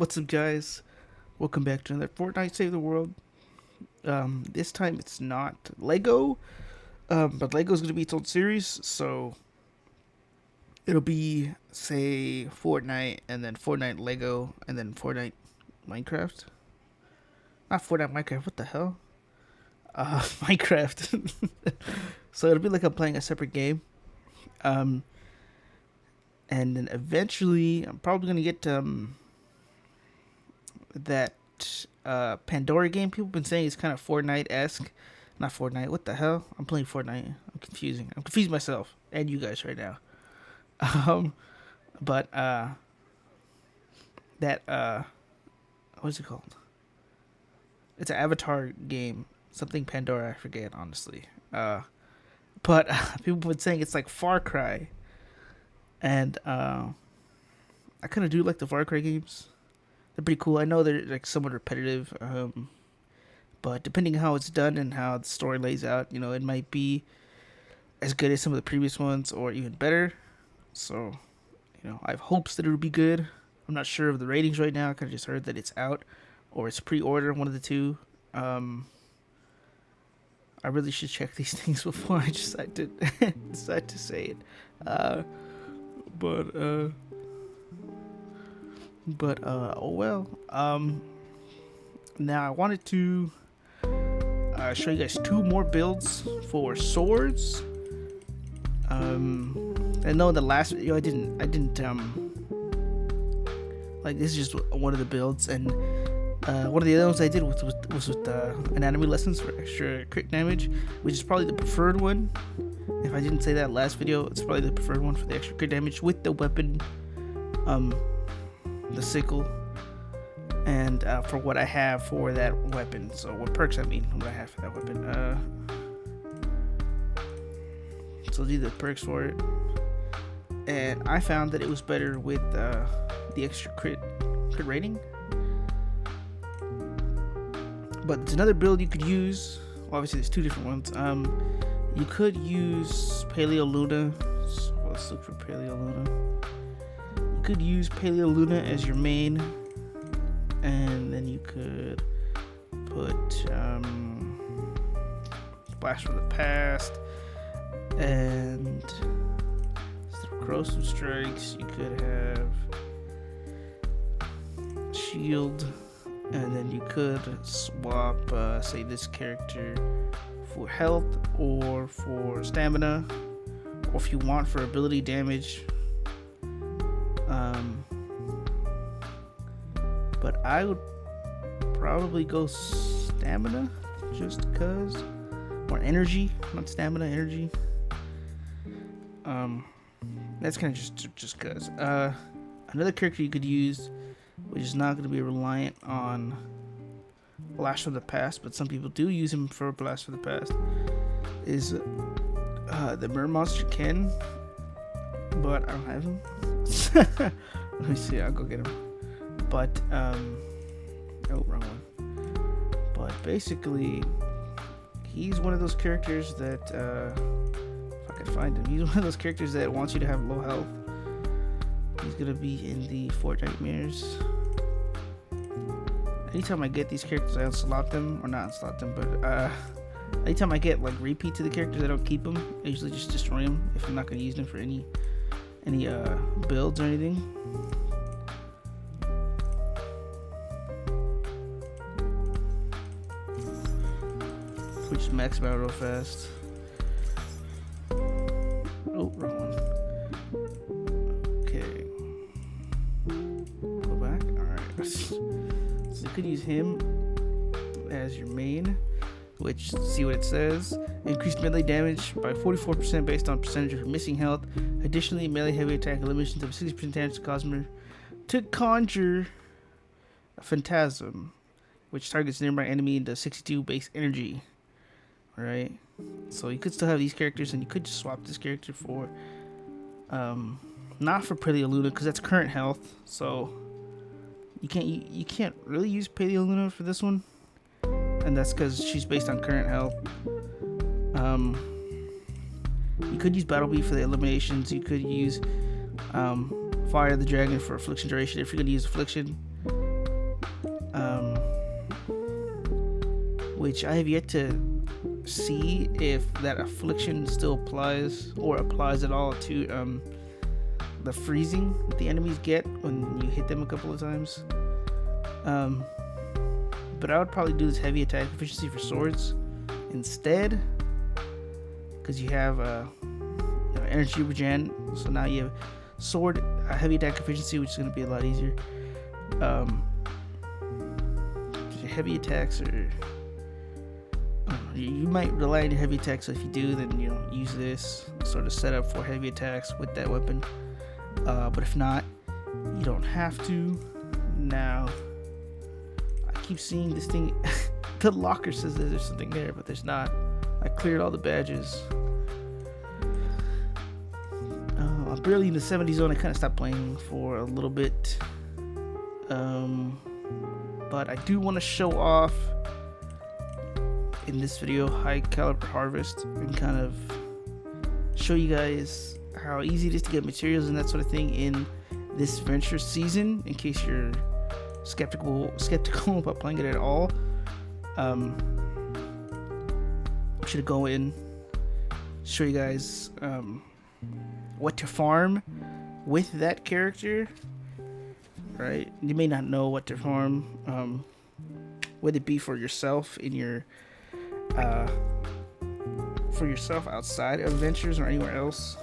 What's up, guys? Welcome back to another Fortnite Save the World. This time it's not Lego, but Lego's gonna be its own series, so it'll be say Fortnite and then Fortnite Lego and then Fortnite Minecraft. Not Fortnite Minecraft. What the hell? Minecraft. So it'll be like I'm playing a separate game. Um, and then eventually I'm probably gonna get that Pandora game. People have been saying it's kind of Fortnite esque. Not Fortnite. What the hell? I'm playing Fortnite. I'm confusing myself and you guys right now. Um, but that what's it called? It's an Avatar game. Something Pandora. I forget honestly. But people have been saying it's like Far Cry, and I kind of do like the Far Cry games. They're pretty cool. I know they're like somewhat repetitive, but depending on how it's done and how the story lays out, it might be as good as some of the previous ones or even better. So, I have hopes that it'll be good. I'm not sure of the ratings right now. I kind of just heard that it's out or it's pre-order, one of the two. I really should check these things before I decide to say it. But oh well. Now I wanted to show you guys two more builds for swords. I know in the last video I didn't like, this is just one of the builds, and one of the other ones I did was with anatomy lessons for extra crit damage, which is probably the preferred one. If I didn't say that last video, it's probably the preferred one for the extra crit damage with the weapon, the sickle, and for what I have for that weapon. So what perks what I have for that weapon. So these are the perks for it, and I found that it was better with the extra crit rating. But there's another build you could use. Well, obviously there's two different ones. You could use Paleo Luna. So let's look for Paleo Luna. You could use Paleo Luna as your main, and then you could put Blast from the Past and Corrosive Strikes. You could have Shield, and then you could swap, say, this character for health or for stamina, or if you want for ability damage. But I would probably go stamina, just cause, or energy, not stamina, energy. That's kind of just cause. Another character you could use, which is not going to be reliant on Blast from the Past, but some people do use him for Blast from the Past, is the Mer Monster Ken, but I don't have him. Let me see, I'll go get him. But, oh, wrong one. But basically, he's one of those characters that, if I could find him, he's one of those characters that wants you to have low health. He's gonna be in the Fortnite mirrors. Anytime I get these characters, I unslot them, or not unslot them, but anytime I get like repeats of the characters, I don't keep them. I usually just destroy them if I'm not gonna use them for any builds or anything. We just max them out real fast. Oh, wrong one. Okay. Go back. Alright. So you could use him as your main, which, see what it says. Increased melee damage by 44% based on percentage of your missing health. Additionally, melee heavy attack eliminations of 60% damage to conjure a phantasm, which targets nearby enemy into 62 base energy. Alright, so you could still have these characters, and you could just swap this character for not for Paleo Luna, because that's current health, so you can't really use Paleo Luna for this one, and that's because she's based on current health. You could use Battle Beat for the eliminations. You could use Fire the Dragon for Affliction duration if you're gonna use Affliction. which I have yet to see if that affliction still applies or applies at all to the freezing that the enemies get when you hit them a couple of times. But I would probably do this heavy attack efficiency for swords instead, because you have energy regen. So now you have sword heavy attack efficiency, which is going to be a lot easier. Heavy attacks are, you might rely on your heavy attacks. So if you do, then use this sort of setup for heavy attacks with that weapon. But if not, you don't have to. Now, I keep seeing this thing. The locker says that there's something there, but there's not. I cleared all the badges. I'm barely in the 70 zone. I kind of stopped playing for a little bit. But I do want to show off in this video high caliber harvest and kind of show you guys how easy it is to get materials and that sort of thing in this venture season, in case you're skeptical about playing it at all. I'm should go in, show you guys what to farm with that character. Right, you may not know what to farm, whether it be for yourself in your for yourself outside of ventures or anywhere else.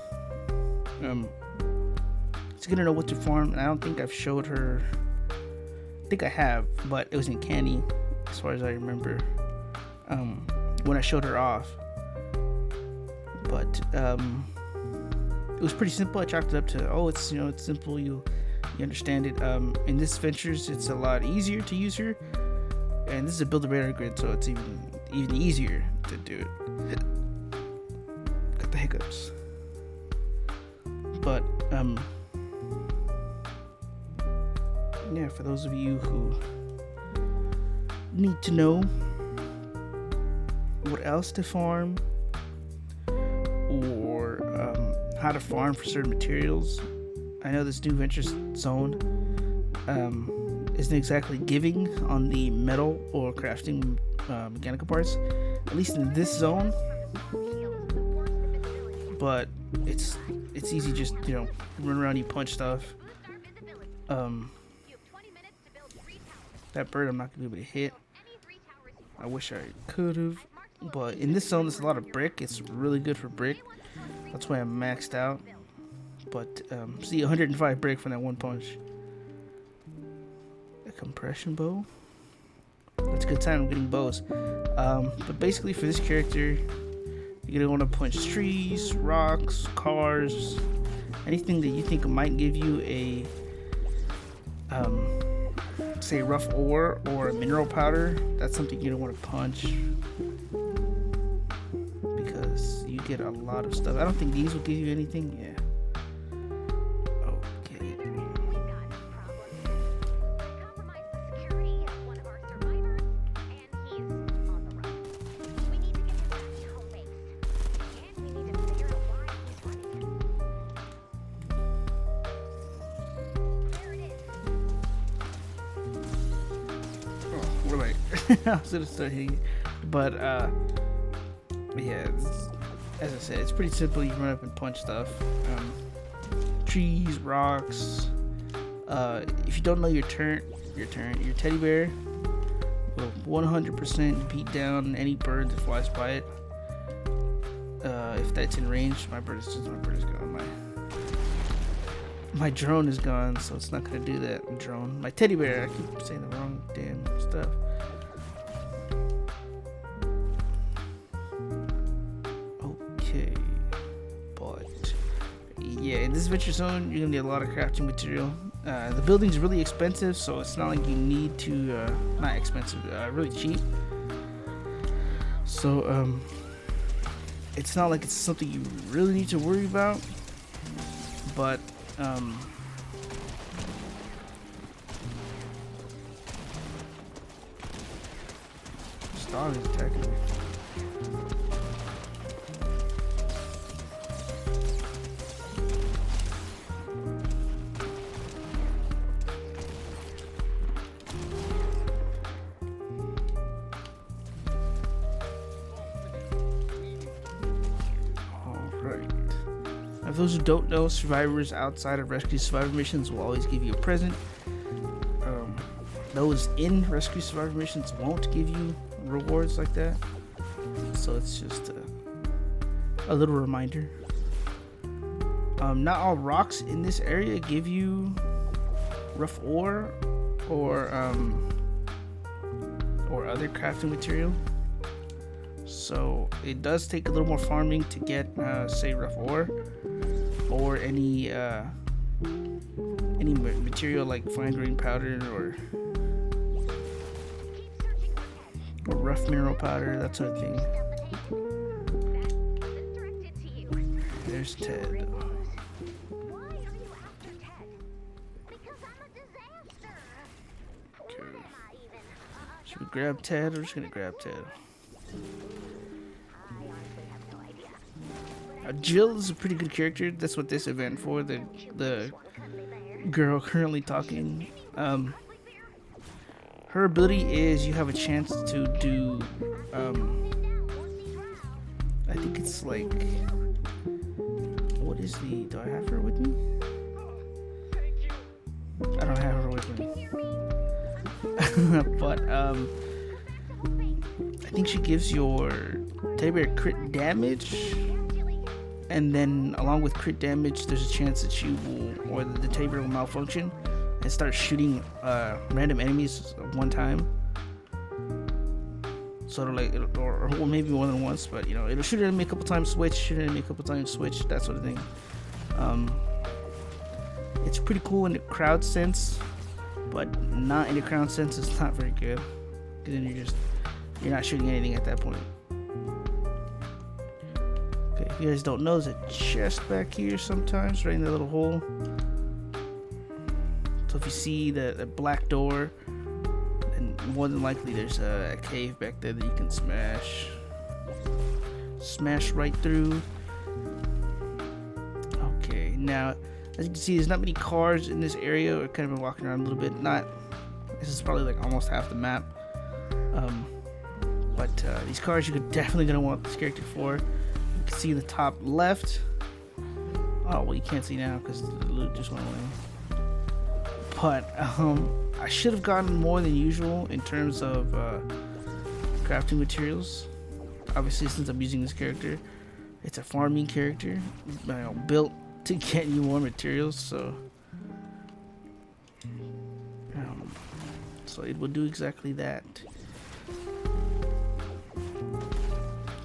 It's gonna know what to farm, and I don't think I've showed her. I think I have, but it was in candy, as far as I remember, when I showed her off. But it was pretty simple. I chalked it up to, it's it's simple. You understand it. In this ventures, it's a lot easier to use her, and this is a build a radar grid, so it's even easier to do it. Got the hiccups, but yeah. For those of you who need to know what else to farm or how to farm for certain materials. I know this new venture zone isn't exactly giving on the metal or crafting mechanical parts, at least in this zone. But it's easy, just run around, you punch stuff. That bird I'm not gonna be able to hit. I wish I could have, but in this zone there's a lot of brick. It's really good for brick. That's why I'm maxed out. But see, 105 brick from that one punch. A compression bow. That's a good time I'm getting bows. But basically for this character, you're gonna want to punch trees, rocks, cars, anything that you think might give you a say rough ore or a mineral powder. That's something you don't want to punch, because you get a lot of stuff. I don't think these will give you anything. Yeah. I was gonna start hitting, but yeah, as I said, it's pretty simple. You run up and punch stuff, trees, rocks. If you don't know your teddy bear will 100% beat down any bird that flies by it. If that's in range, my bird is gone. My drone is gone, so it's not gonna do that. Drone, my teddy bear. I keep saying the wrong damn stuff. Okay, but yeah, in this venture zone, you're gonna need a lot of crafting material. The building's really expensive, so it's not like you need to. Not expensive, really cheap. So it's not like it's something you really need to worry about, but this dog is attacking me. those who don't know, survivors outside of rescue survivor missions will always give you a present. Those in rescue survivor missions won't give you rewards like that. So it's just a little reminder. Not all rocks in this area give you rough ore or other crafting material. So it does take a little more farming to get, say, rough ore or any material like fine grain powder or rough mineral powder, that sort of thing. There's Ted. Okay. Should we grab Ted? We're just gonna grab Ted. Jill is a pretty good character. That's what this event for. The girl currently talking. Her ability is you have a chance to do. I think it's like. What is the? Do I have her with me? I don't have her with me. But I think she gives your teddy bear crit damage. And then, along with crit damage, there's a chance that you will, or the teddy bear will malfunction and start shooting random enemies at one time. Sort of like, or maybe more than once, but it'll shoot an enemy a couple times, switch, shoot an enemy a couple times, switch, that sort of thing. It's pretty cool in the crowd sense, but not in the crowd sense. It's not very good, because then you're not shooting anything at that point. If you guys don't know, there's a chest back here sometimes, right in the little hole. So if you see the black door, then more than likely there's a cave back there that you can smash right through. Okay, now as you can see, there's not many cars in this area. We've kind of been walking around a little bit. This is probably like almost half the map. But these cars you're definitely gonna want this character for. See the top left. Oh well, you can't see now because the loot just went away. But I should have gotten more than usual in terms of crafting materials. Obviously, since I'm using this character, it's a farming character, built to get you more materials. So it will do exactly that.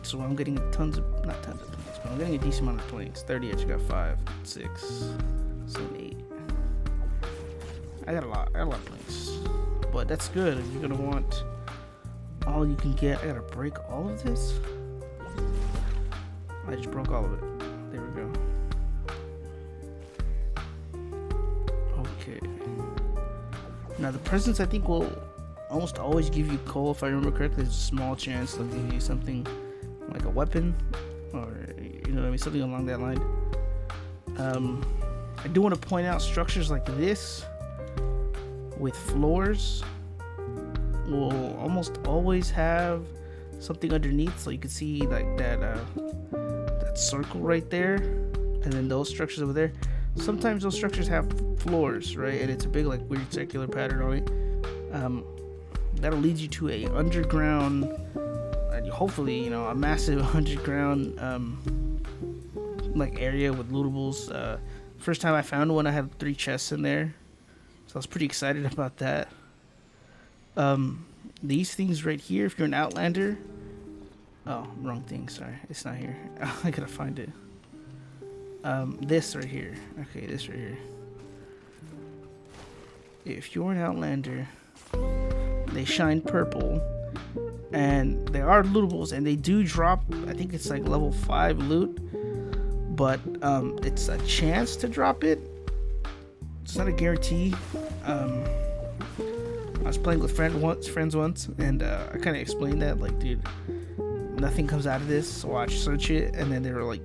So I'm getting not tons of points, but I'm getting a decent amount of points. 30, I just got 5, 6, 7, 8. I got a lot of points. But that's good. If you're gonna want all you can get, I gotta break all of this. I just broke all of it. There we go. Okay. Now the presents I think will almost always give you coal, if I remember correctly. There's a small chance they'll give you something like a weapon, or something along that line. I do want to point out structures like this with floors will almost always have something underneath, so you can see like that circle right there, and then those structures over there. Sometimes those structures have floors, right, and it's a big like weird circular pattern on it. That'll lead you to a underground, hopefully a massive underground like area with lootables. First time I found one, I had 3 chests in there, so I was pretty excited about that. These things right here, if you're an outlander, wrong thing, sorry, it's not here. I gotta find it. This right here, okay, this right here. If you're an outlander, they shine purple, and they are lootables, and they do drop, I think it's like level 5 loot, but it's a chance to drop it. It's not a guarantee. I was playing with friends once, and I kind of explained that, like, dude, nothing comes out of this, watch, search it, and then they were like,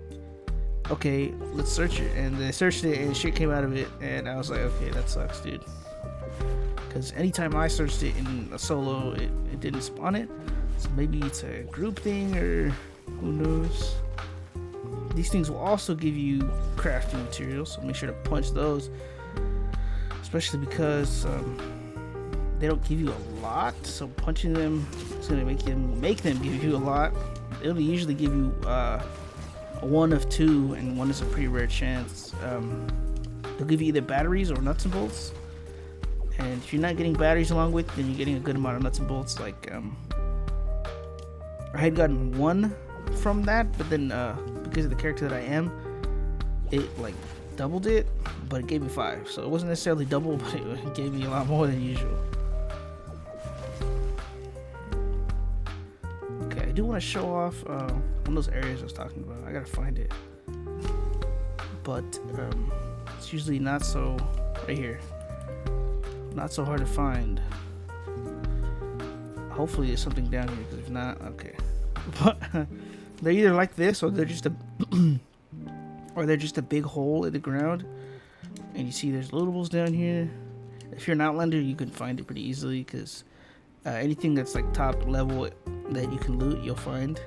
okay, let's search it, and they searched it, and shit came out of it, and I was like, okay, that sucks, dude. Because anytime I searched it in a solo, it didn't spawn it. So maybe it's a group thing, or who knows. These things will also give you crafting materials, so make sure to punch those, especially because they don't give you a lot. So punching them is going to make them give you a lot. They'll usually give you one of two, and one is a pretty rare chance. They'll give you either batteries or nuts and bolts. And if you're not getting batteries along with, then you're getting a good amount of nuts and bolts. Like I had gotten one from that, but then because of the character that I am, it like doubled it, but it gave me 5. So it wasn't necessarily double, but it gave me a lot more than usual. Okay, I do want to show off one of those areas I was talking about. I gotta find it, but it's usually not so right here. Not so hard to find. Hopefully there's something down here, because if not, okay. But they're either like this, or they're just a big hole in the ground. And you see there's lootables down here. If you're an outlander, you can find it pretty easily, because anything that's like top level that you can loot, you'll find.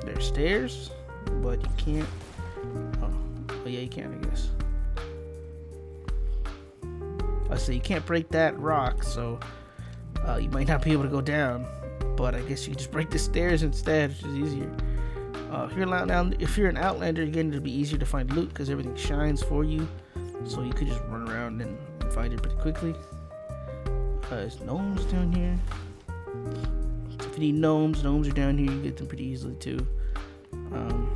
There's stairs, but you can't. Oh yeah, you can, I guess. So you can't break that rock, so you might not be able to go down, but I guess you can just break the stairs instead, which is easier. If you're an outlander, again, it'll be easier to find loot because everything shines for you, so you could just run around and find it pretty quickly. There's gnomes down here. So if you need gnomes are down here. You get them pretty easily too.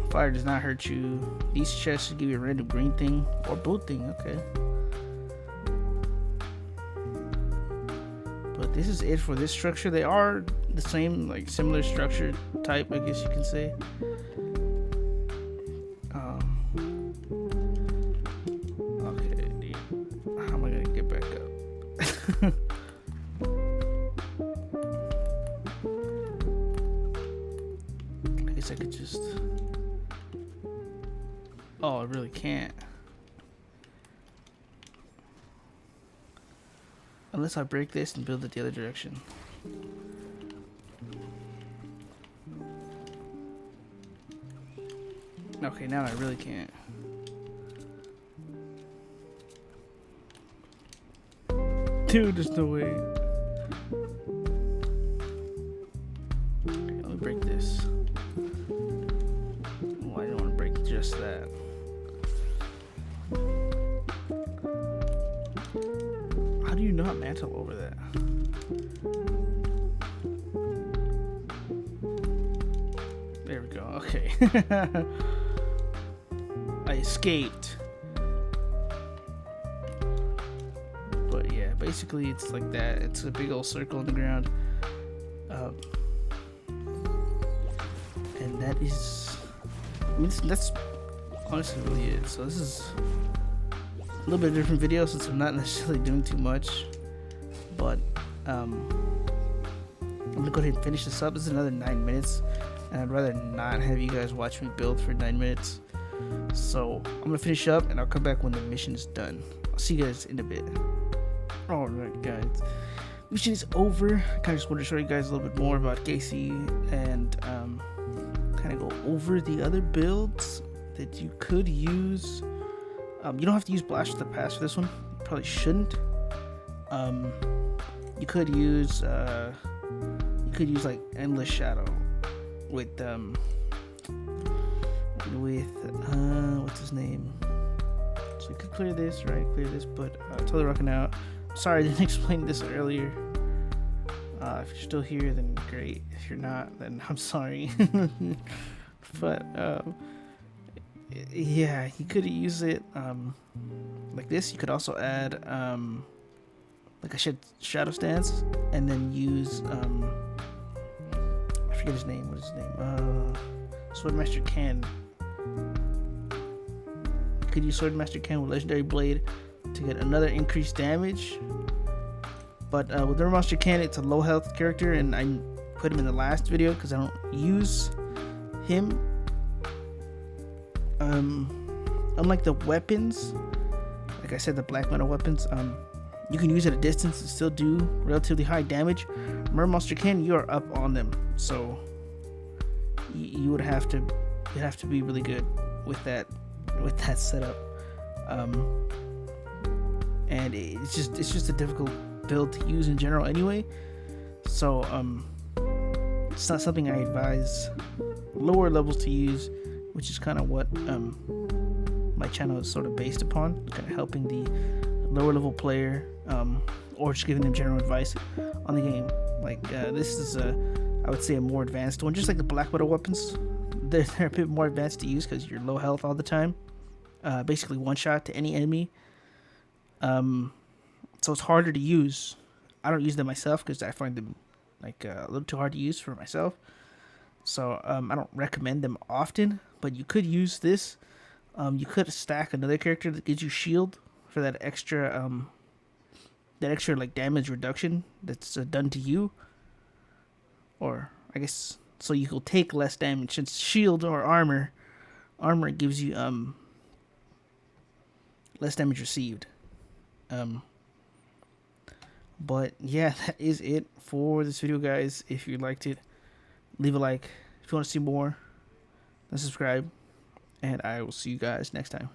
Fire does not hurt you. These chests will give you a random green thing or blue thing. Okay. But this is it for this structure. They are the same, like similar structure type, I guess you can say. Okay, dude. How am I gonna get back up? I guess I could just. Oh, I really can't. Unless I break this and build it the other direction. Okay, now I really can't. Dude, there's no way. Okay, let me break this. Oh, I don't want to break just that. How do you not mantle over that? There we go. Okay. I escaped. But yeah, basically it's like that. It's a big old circle in the ground. And that is... I mean, that's honestly really it. So this is a little bit different video since I'm not necessarily doing too much, but I'm gonna go ahead and finish this up. This is another 9 minutes, and I'd rather not have you guys watch me build for 9 minutes. So I'm gonna finish up, and I'll come back when the mission is done. I'll see you guys in a bit. Alright guys, mission is over. I kind of just wanted to show you guys a little bit more about Casey, and kind of go over the other builds that you could use. You don't have to use Blast of the Past for this one. You probably shouldn't. You could use like Endless Shadow with what's his name? So you could clear this, right? Clear this, but totally rocking out. Sorry I didn't explain this earlier. If you're still here, then great. If you're not, then I'm sorry. But yeah, you could use it like this. You could also add like a shadow stance, and then use I forget his name. What is his name? Swordmaster Ken. You could use Swordmaster Ken with Legendary Blade to get another increased damage. But with Swordmaster Ken, it's a low health character, and I put him in the last video because I don't use him. Unlike the weapons, like I said, the black metal weapons, you can use at a distance and still do relatively high damage. Monster Ken, you are up on them, so you would have to you'd have to be really good with that setup. And it's just a difficult build to use in general anyway. So it's not something I advise lower levels to use, which is kind of what my channel is sort of based upon, kind of helping the lower level player, or just giving them general advice on the game. Like this is I would say a more advanced one, just like the black widow weapons. They're a bit more advanced to use because you're low health all the time. Basically one shot to any enemy. So it's harder to use. I don't use them myself because I find them like a little too hard to use for myself. So I don't recommend them often, but you could use this. You could stack another character that gives you shield for that extra like damage reduction that's done to you. Or I guess so you will take less damage, since shield or armor gives you less damage received. But yeah, that is it for this video, guys. If you liked it, leave a like. If you want to see more, then subscribe, and I will see you guys next time.